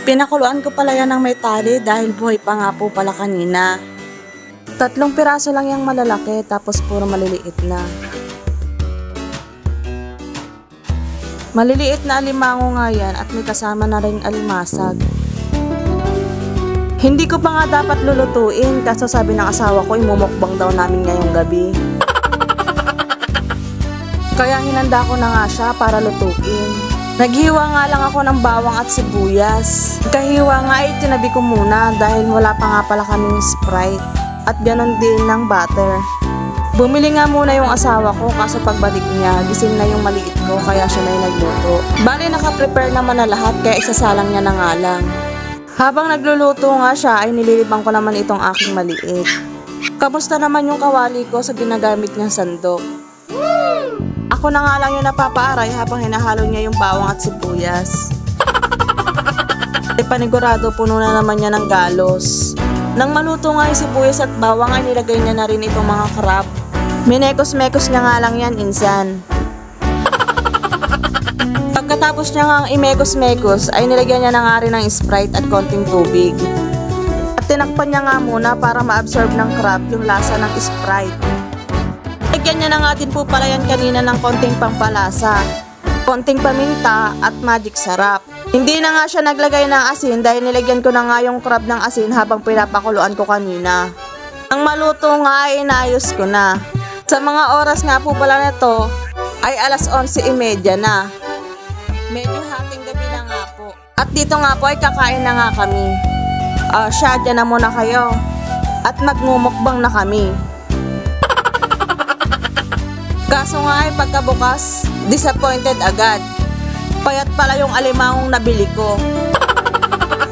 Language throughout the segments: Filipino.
Pinakuluan ko pala yan ng may tali dahil buhay pa nga po pala kanina. 3 piraso lang yung malalaki tapos puro maliliit na. Maliliit na alimango nga yan at may kasama na rin alimasag. Hindi ko pa nga dapat lulutuin kaso sabi ng asawa ko imumukbang daw namin ngayong gabi. Kaya hinanda ko na nga siya para lutuin. Naghiwa nga lang ako ng bawang at sibuyas. Kahiwa nga ay tinabi ko muna dahil wala pa nga pala kaming Sprite. At ganon din ng butter. Bumili nga muna yung asawa ko kaso pagbalik niya, gising na yung maliit ko kaya siya na yung nagluto. Bali naka-prepare naman na lahat kaya isasalang niya na nga lang. Habang nagluluto nga siya ay nililibang ko naman itong aking maliit. Kamusta naman yung kawali ko sa ginagamit niyang sandok? Ako na nga lang yung napapaaray habang hinahalo niya yung bawang at sibuyas. Ay panigurado puno na naman niya ng galos. Nang maluto nga yung sibuyas at bawang ay nilagay niya na rin itong mga crab. Minekos-mekos niya nga lang yan insan. Pagkatapos niya nga ang imekos-mekos ay nilagyan niya na nga rin ng Sprite at konting tubig. At tinakpan niya nga muna para ma-absorb ng crab yung lasa ng Sprite. Lagyan niya na nga din po pala yan kanina ng konting pampalasa, konting paminta at magic sarap. Hindi na nga siya naglagay ng asin dahil nilagyan ko na nga yung crab ng asin habang pinapakuluan ko kanina. Ang maluto nga ay inayos ko na. Sa mga oras nga po pala nito ay 11:30 na. Medyo hating gabi na nga po. At dito nga po ay kakain na nga kami. Siya, dyan na muna kayo. At magmumukbang na kami. Kaso nga ay pagkabukas, disappointed agad. Payat pala yung alimangong nabili ko.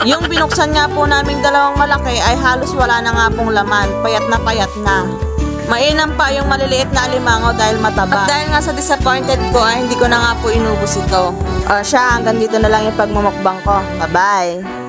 Yung binuksan nga po naming dalawang malaki ay halos wala na nga pong laman. Payat na. Mainam pa yung maliliit na alimango dahil mataba. At dahil nga sa disappointed ko ay hindi ko na nga po inubos ito. Siya, hanggang dito na lang yung pagmumukbang ko. Bye-bye!